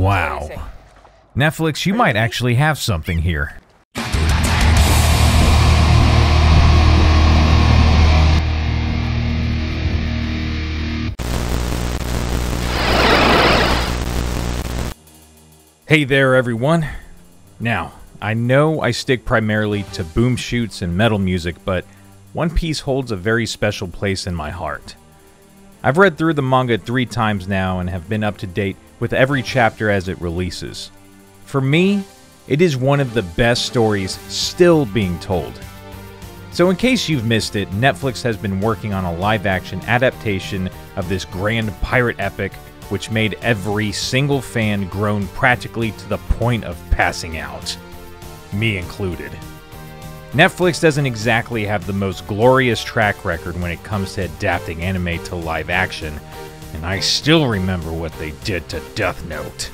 Wow. Netflix, you might actually have something here. Hey there, everyone. Now, I know I stick primarily to boom shoots and metal music, but One Piece holds a very special place in my heart. I've read through the manga 3 times now and have been up to date with every chapter as it releases. For me, it is one of the best stories still being told. So in case you've missed it, Netflix has been working on a live-action adaptation of this grand pirate epic, which made every single fan groan practically to the point of passing out. Me included. Netflix doesn't exactly have the most glorious track record when it comes to adapting anime to live action, and I still remember what they did to Death Note.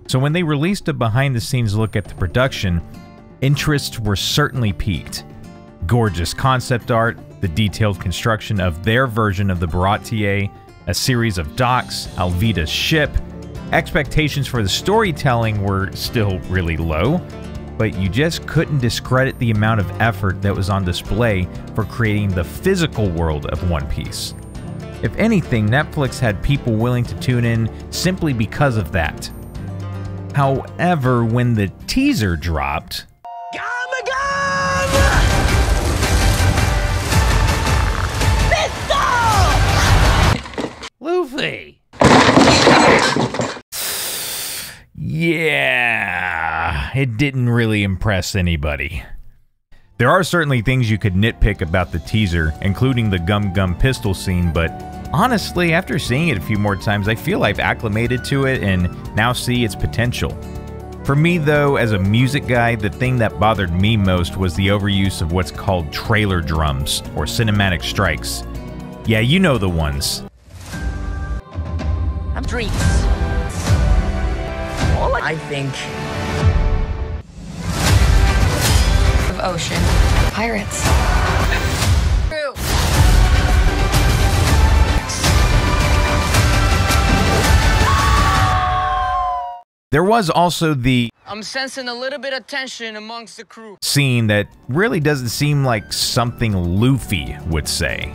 So when they released a behind-the-scenes look at the production, interests were certainly piqued. Gorgeous concept art, the detailed construction of their version of the Baratier, a series of docks, Alvida's ship. Expectations for the storytelling were still really low, but you just couldn't discredit the amount of effort that was on display for creating the physical world of One Piece. If anything, Netflix had people willing to tune in simply because of that. However, when the teaser dropped, Luffy! Yeah, it didn't really impress anybody. There are certainly things you could nitpick about the teaser, including the Gum Gum pistol scene, but honestly, after seeing it a few more times, I feel I've acclimated to it and now see its potential. For me though, as a music guy, the thing that bothered me most was the overuse of what's called trailer drums, or cinematic strikes. Yeah, you know the ones. I'm dreams. All I think of ocean. Pirates. There was also the I'm sensing a little bit of tension amongst the crew scene that really doesn't seem like something Luffy would say.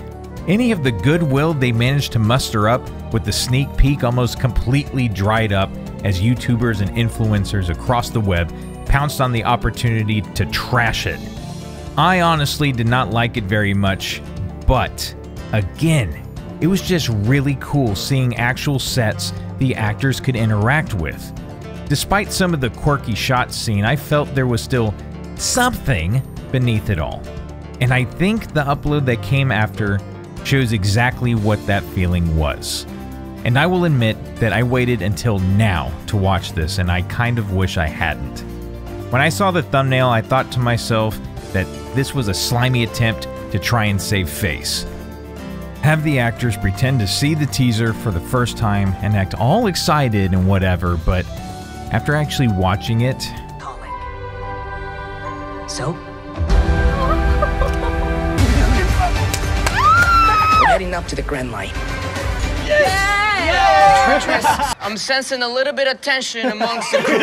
Any of the goodwill they managed to muster up with the sneak peek almost completely dried up as YouTubers and influencers across the web pounced on the opportunity to trash it. I honestly did not like it very much, but again, it was just really cool seeing actual sets the actors could interact with. Despite some of the quirky shots seen, I felt there was still something beneath it all. And I think the upload that came after shows exactly what that feeling was. And I will admit that I waited until now to watch this, and I kind of wish I hadn't. When I saw the thumbnail, I thought to myself that this was a slimy attempt to try and save face. Have the actors pretend to see the teaser for the first time and act all excited and whatever, but after actually watching it... Calling. So? We're heading up to the Grand Line. Yeah! I'm sensing a little bit of tension amongst the crew.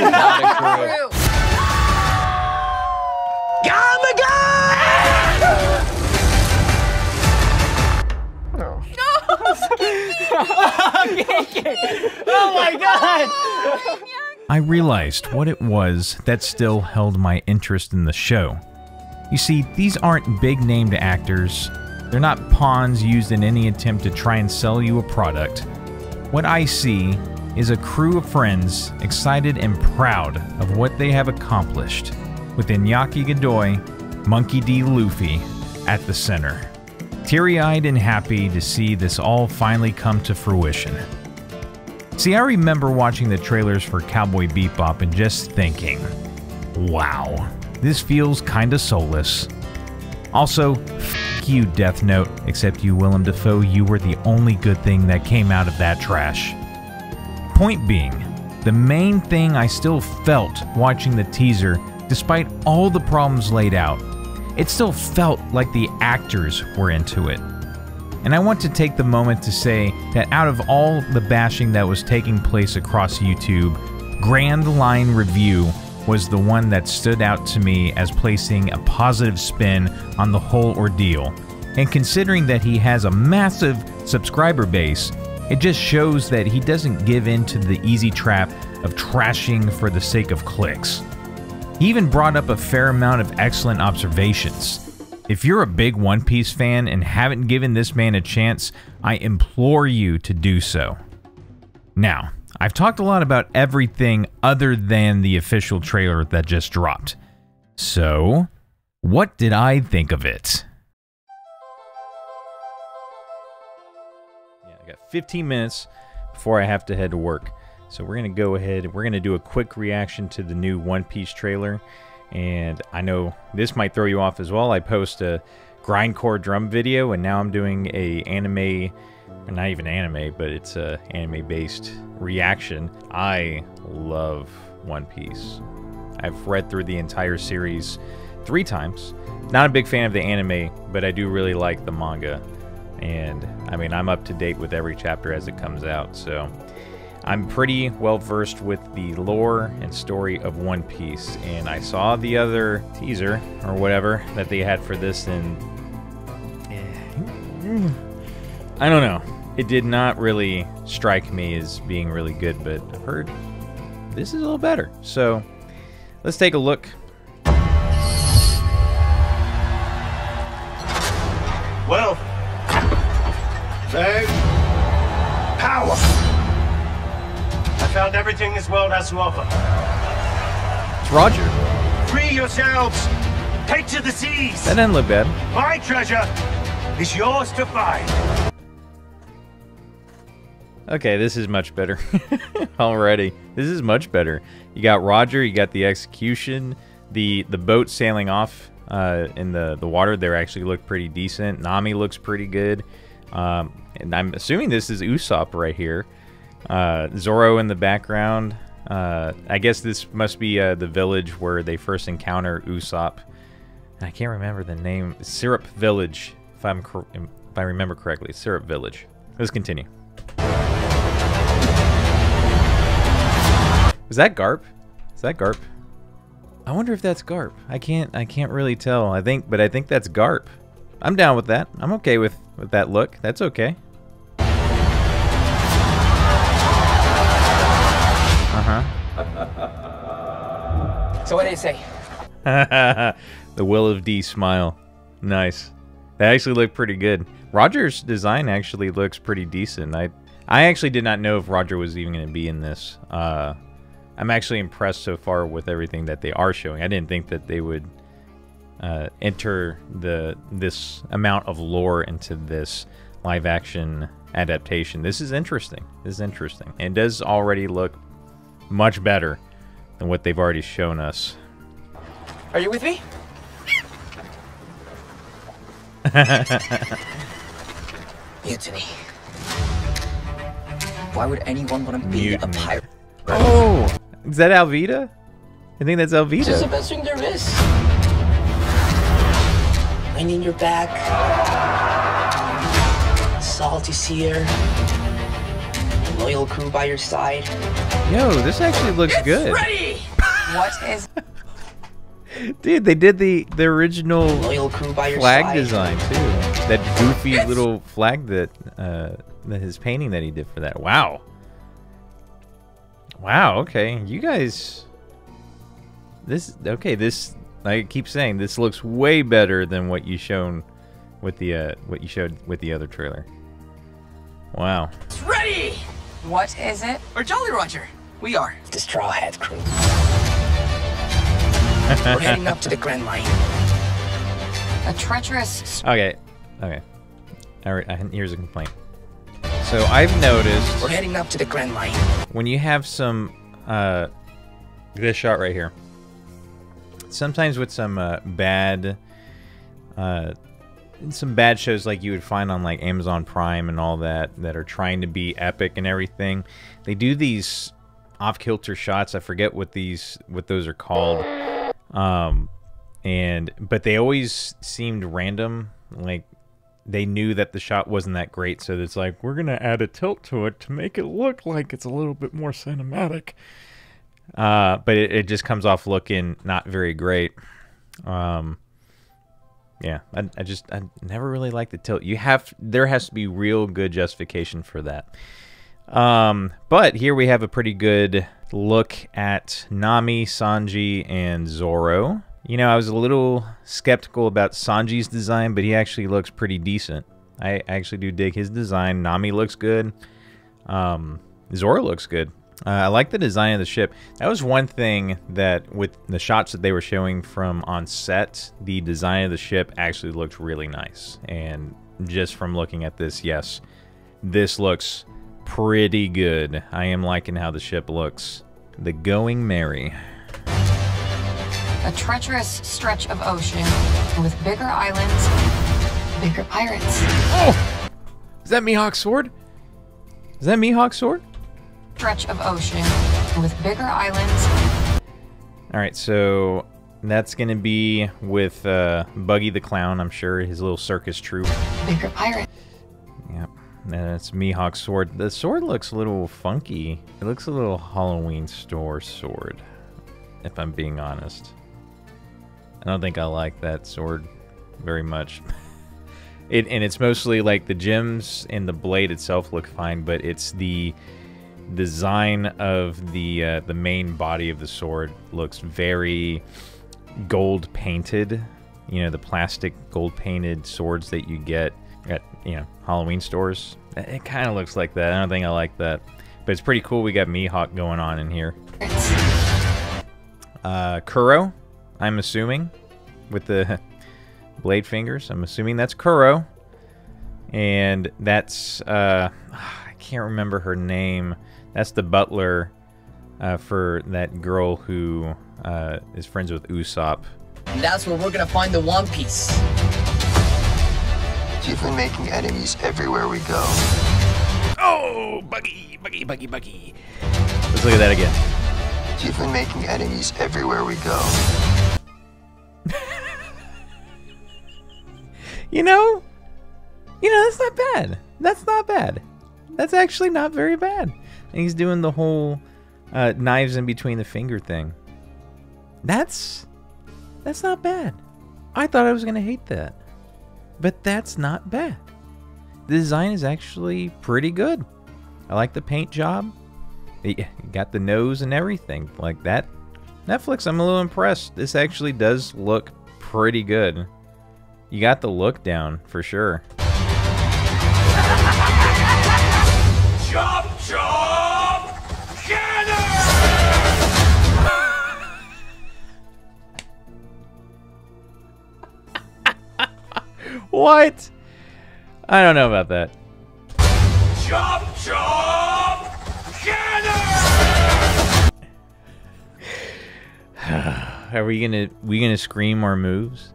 Oh my god! I realized what it was that still held my interest in the show. You see, these aren't big-named actors. They're not pawns used in any attempt to try and sell you a product. What I see is a crew of friends excited and proud of what they have accomplished, with Iñaki Godoy, Monkey D. Luffy at the center. Teary-eyed and happy to see this all finally come to fruition. See, I remember watching the trailers for Cowboy Bebop and just thinking, wow, this feels kinda soulless. Also, f*** you, Death Note, except you, Willem Dafoe, you were the only good thing that came out of that trash. Point being, The main thing I still felt watching the teaser, despite all the problems laid out, it still felt like the actors were into it. And I want to take the moment to say that out of all the bashing that was taking place across YouTube, Grand Line Review was the one that stood out to me as placing a positive spin on the whole ordeal. And considering that he has a massive subscriber base, it just shows that he doesn't give in to the easy trap of trashing for the sake of clicks. He even brought up a fair amount of excellent observations. If you're a big One Piece fan and haven't given this man a chance, I implore you to do so. Now, I've talked a lot about everything other than the official trailer that just dropped. So, what did I think of it? Yeah, I got 15 minutes before I have to head to work. So we're going to go ahead, we're going to do a quick reaction to the new One Piece trailer. And I know this might throw you off as well. I post a grindcore drum video, and now I'm doing a anime, or not even anime, but it's a anime-based reaction. I love One Piece. I've read through the entire series 3 times. Not a big fan of the anime, but I do really like the manga. And, I mean, I'm up to date with every chapter as it comes out, so I'm pretty well versed with the lore and story of One Piece, and I saw the other teaser, or whatever, that they had for this, and I don't know. It did not really strike me as being really good, but I've heard this is a little better. So, let's take a look. Wealth, fame, power. I found everything this world has to offer. It's Roger. Free yourselves. Take to the seas. That didn't look bad. My treasure is yours to find. Okay, this is much better. Already. This is much better. You got Roger, you got the execution, the boat sailing off in the water there actually looked pretty decent. Nami looks pretty good. And I'm assuming this is Usopp right here. Zoro in the background. I guess this must be the village where they first encounter Usopp. I can't remember the name. Syrup Village, if I remember correctly. Syrup Village. Let's continue. Is that Garp? Is that Garp? I wonder if that's Garp. I can't really tell. I think that's Garp. I'm down with that. I'm okay with that look. That's okay. So what do you say? The Will of D smile. Nice. That actually looked pretty good. Roger's design actually looks pretty decent. I actually did not know if Roger was even going to be in this. I'm actually impressed so far with everything that they are showing. I didn't think that they would enter this amount of lore into this live-action adaptation. This is interesting. This is interesting. And it does already look much better than what they've already shown us. Are you with me? Mutiny. Why would anyone want to be a pirate? Oh! Is that Alvida? I think that's Alvida. This is the best thing there is. Wind in your back. Salty seer. Loyal crew by your side. Yo, this actually looks good. Ready! What is... Dude, they did the original Loyal crew by your flag side. design too. That goofy little flag that his painting that he did for that. Wow. Wow, okay. You guys, this I keep saying this looks way better than what you shown with the what you showed with the other trailer. Wow. It's ready! What is it? Or Jolly Roger. We are the Straw Hat crew. We're heading up to the Grand Line. A treacherous... Okay. All right, here's a complaint. So I've noticed... We're heading up to the Grand Line. When you have some... this shot right here. Sometimes with some bad shows like you would find on like Amazon Prime and all that are trying to be epic and everything, they do these off-kilter shots. I forget what those are called. But they always seemed random. Like, they knew that the shot wasn't that great, so it's like, we're going to add a tilt to it to make it look like it's a little bit more cinematic. But it just comes off looking not very great. Yeah, I never really liked the tilt. There has to be real good justification for that. But here we have a pretty good look at Nami, Sanji, and Zoro. You know, I was a little skeptical about Sanji's design, but he actually looks pretty decent. I actually do dig his design. Nami looks good. Zoro looks good. I like the design of the ship. That was one thing that, with the shots that they were showing from on set, the design of the ship actually looked really nice. And just from looking at this, yes, this looks pretty good. I am liking how the ship looks. The Going Merry. A treacherous stretch of ocean with bigger islands, bigger pirates. Oh! Is that Mihawk's sword? Is that Mihawk's sword? Stretch of ocean with bigger islands. Alright, so that's going to be with Buggy the Clown, I'm sure, his little circus troupe. Bigger pirate. Yep, that's Mihawk's sword. The sword looks a little funky. It looks a little Halloween store sword, if I'm being honest. I don't think I like that sword very much. And it's mostly like the gems and the blade itself look fine, but it's the design of the main body of the sword looks very gold painted. You know, the plastic gold painted swords that you get at, you know, Halloween stores. It kind of looks like that. I don't think I like that, but it's pretty cool. We got Mihawk going on in here. Kuro, I'm assuming, with the blade fingers. I'm assuming that's Kuro, and that's I can't remember her name. That's the butler for that girl who is friends with Usopp. And that's where we're gonna find the One Piece. Chiefly making enemies everywhere we go. Oh, Buggy, Buggy, Buggy, Buggy. Let's look at that again. Chiefly making enemies everywhere we go. You know, that's not bad. That's not bad. That's actually not very bad. And he's doing the whole knives in between the finger thing. That's not bad. I thought I was going to hate that. But that's not bad. The design is actually pretty good. I like the paint job. You got the nose and everything. Like that. Netflix, I'm a little impressed. This actually does look pretty good. You got the look down, for sure. Chop, chop! Cannon! What? I don't know about that. Chop, chop! Cannon! Are we gonna scream our moves?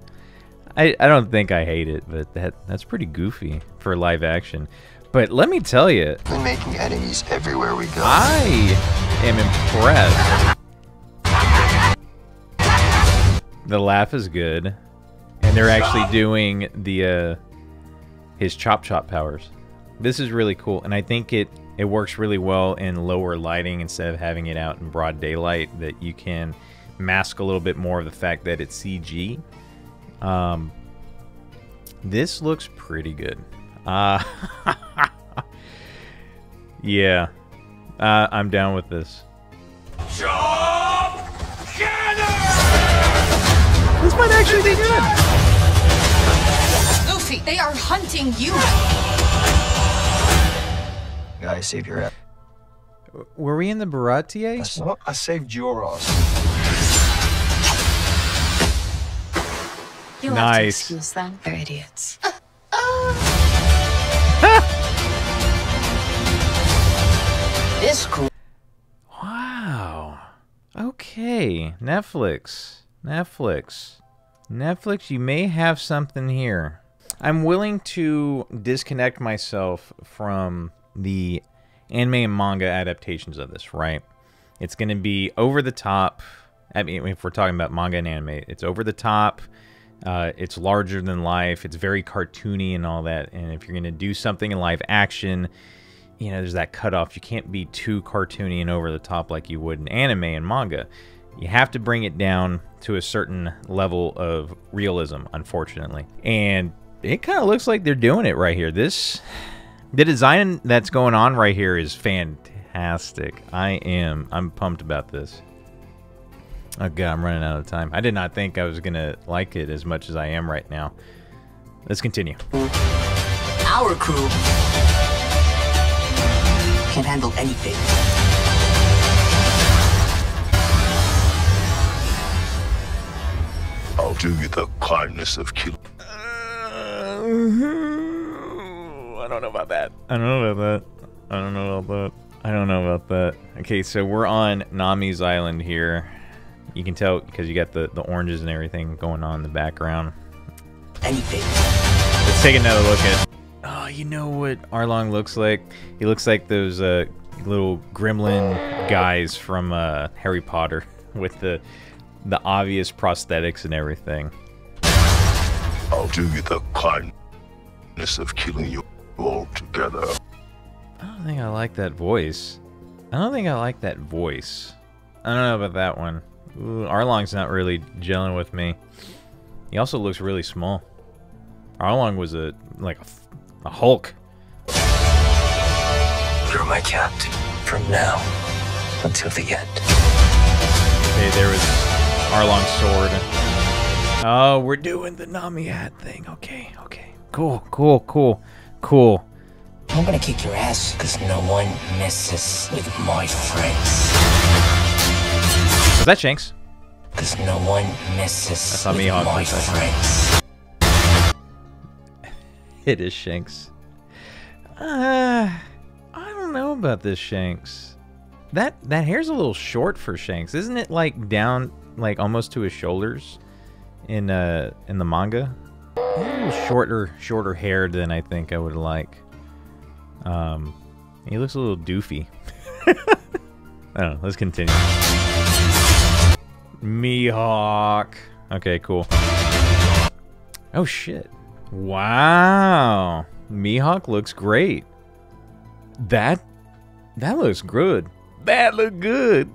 I don't think I hate it, but that's pretty goofy for live action. But let me tell you, We're making enemies everywhere we go. I am impressed. The laugh is good, and they're actually doing the his chop powers. This is really cool, and I think it works really well in lower lighting instead of having it out in broad daylight. That you can mask a little bit more of the fact that it's CG. This looks pretty good. Yeah, I'm down with this. Chop! Cannon! This might actually be good. Luffy, they are hunting you. Guys, save your ass. Were we in the Baratier? I saved your ass. You'll Nice. have to excuse them. They're idiots. This cool. Wow. Okay. Netflix, you may have something here. I'm willing to disconnect myself from the anime and manga adaptations of this, right? It's going to be over the top. I mean, if we're talking about manga and anime, it's over the top. It's larger than life. It's very cartoony and all that. And if you're going to do something in live action, you know, there's that cutoff. You can't be too cartoony and over the top like you would in anime and manga. You have to bring it down to a certain level of realism, unfortunately. And it kind of looks like they're doing it right here. The design that's going on right here is fantastic. I'm pumped about this. Oh god, I'm running out of time. I did not think I was gonna like it as much as I am right now. Let's continue. Our crew can handle anything. I'll do you the kindness of killing. I don't know about that. I don't know about that. I don't know about that. I don't know about that. Okay, so we're on Nami's island here. You can tell because you got the oranges and everything going on in the background. Anything. Let's take another look at... Oh, you know what Arlong looks like? He looks like those little gremlin guys from Harry Potter with the obvious prosthetics and everything. I'll do you the kindness of killing you all together. I don't think I like that voice. I don't think I like that voice. I don't know about that one. Ooh, Arlong's not really gelling with me. He also looks really small. Arlong was like a Hulk. You're my captain from now until the end. Okay, there was Arlong's sword. Oh, we're doing the Nami hat thing. Okay, okay. Cool, cool, cool, cool. I'm gonna kick your ass because no one messes with my friends. Was that Shanks? Because no one messes with Mihawk my friends. It is Shanks. I don't know about this Shanks. That hair's a little short for Shanks, isn't it? Like down, like almost to his shoulders, in the manga. A little shorter hair than I think I would like. He looks a little doofy. I don't know. Let's continue. Mihawk. Okay, cool. Oh shit! Wow, Mihawk looks great. That looks good. That looked good.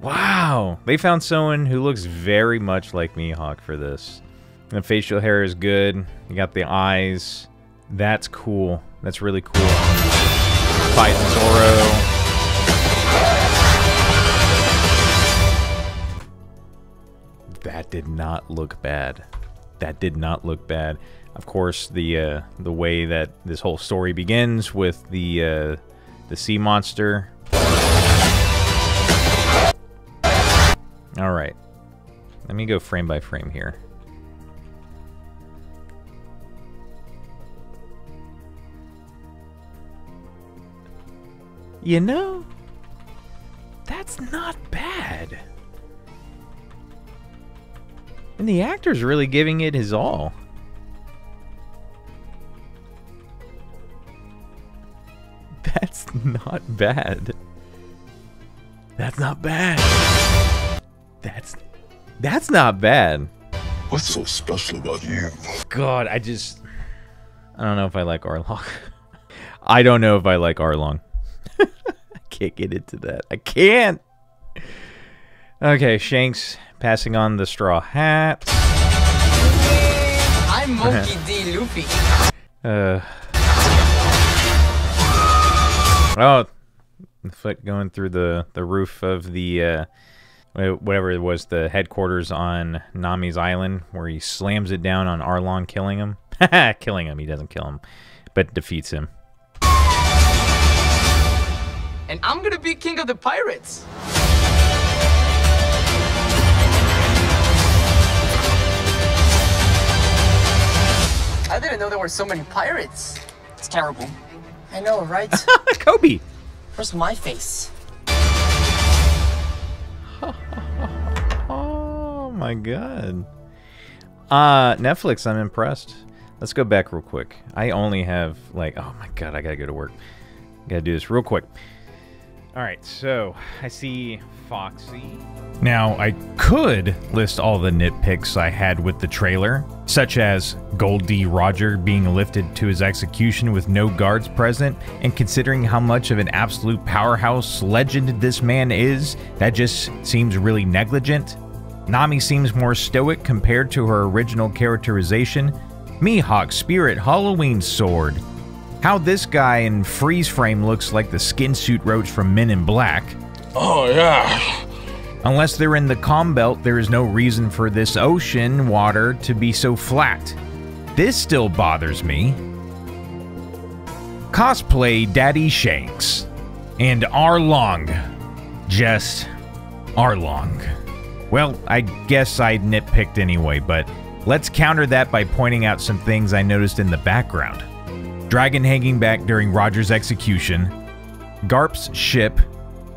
Wow, they found someone who looks very much like Mihawk for this. The facial hair is good. You got the eyes. That's cool. That's really cool. Fighting Zoro. That did not look bad. That did not look bad. Of course, the way that this whole story begins with the sea monster. All right, let me go frame by frame here. You know, that's not bad. And the actor's really giving it his all. That's not bad. That's not bad. That's not bad. What's so special about you? God, I don't know if I like Arlong. I don't know if I like Arlong. I can't get into that. I can't. Okay, Shanks passing on the straw hat. I'm Monkey D. Luffy. Oh, the foot going through the roof of the whatever it was, the headquarters on Nami's island, where he slams it down on Arlong, killing him. Killing him. He doesn't kill him, but defeats him. And I'm gonna be king of the pirates. I didn't know there were so many pirates. It's terrible. I know, right? Kobe. Where's my face? Oh my god. Netflix, I'm impressed. Let's go back real quick. I only have like, oh my god, I gotta go to work. Gotta do this real quick. Alright, so I see Foxy. Now, I could list all the nitpicks I had with the trailer, such as Gold D. Roger being lifted to his execution with no guards present, and considering how much of an absolute powerhouse legend this man is, that just seems really negligent. Nami seems more stoic compared to her original characterization. Mihawk's Spirit Halloween Sword. How this guy in freeze frame looks like the skin suit roach from Men in Black. Oh, yeah. Unless they're in the calm belt, there is no reason for this ocean water to be so flat. This still bothers me. Cosplay Daddy Shanks. And Arlong. Just Arlong. Well, I guess I nitpicked anyway, but let's counter that by pointing out some things I noticed in the background. Dragon hanging back during Roger's execution, Garp's ship,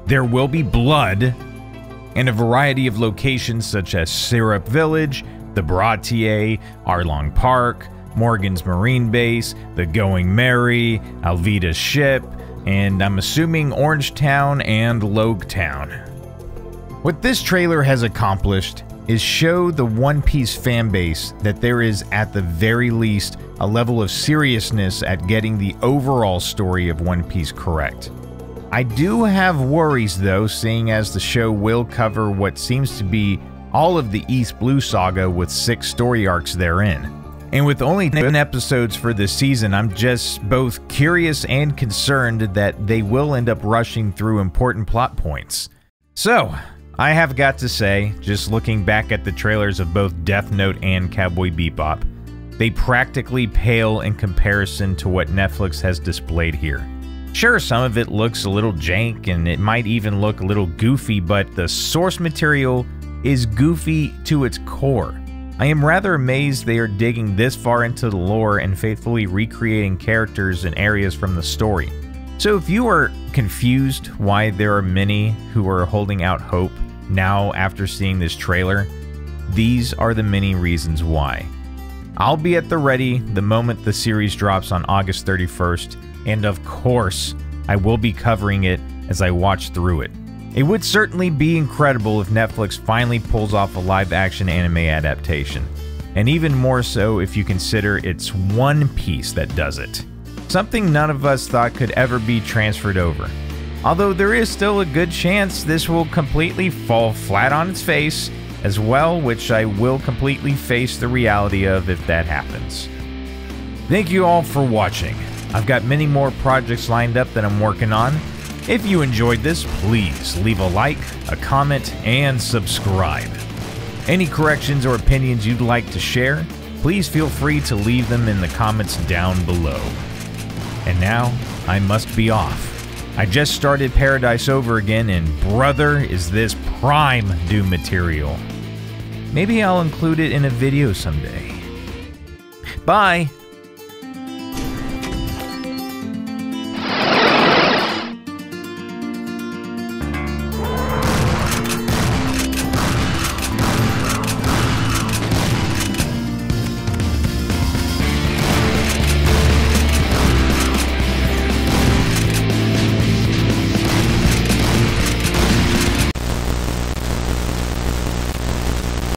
there will be blood, and a variety of locations such as Syrup Village, the Bratier, Arlong Park, Morgan's Marine Base, the Going Merry, Alvida's ship, and I'm assuming Orangetown and Loguetown. What this trailer has accomplished is show the One Piece fanbase that there is at the very least a level of seriousness at getting the overall story of One Piece correct. I do have worries though, seeing as the show will cover what seems to be all of the East Blue Saga with 6 story arcs therein. And with only 10 episodes for this season, I'm just both curious and concerned that they will end up rushing through important plot points. So, I have got to say, just looking back at the trailers of both Death Note and Cowboy Bebop, they practically pale in comparison to what Netflix has displayed here. Sure, some of it looks a little jank and it might even look a little goofy, but the source material is goofy to its core. I am rather amazed they are digging this far into the lore and faithfully recreating characters and areas from the story. So if you are confused why there are many who are holding out hope now after seeing this trailer, these are the many reasons why. I'll be at the ready the moment the series drops on August 31st, and of course, I will be covering it as I watch through it. It would certainly be incredible if Netflix finally pulls off a live-action anime adaptation, and even more so if you consider it's One Piece that does it. Something none of us thought could ever be transferred over. Although there is still a good chance this will completely fall flat on its face as well, which I will completely face the reality of if that happens. Thank you all for watching. I've got many more projects lined up that I'm working on. If you enjoyed this, please leave a like, a comment, and subscribe. Any corrections or opinions you'd like to share, please feel free to leave them in the comments down below. And now, I must be off. I just started Paradise over again, and brother, is this prime Doom material. Maybe I'll include it in a video someday. Bye!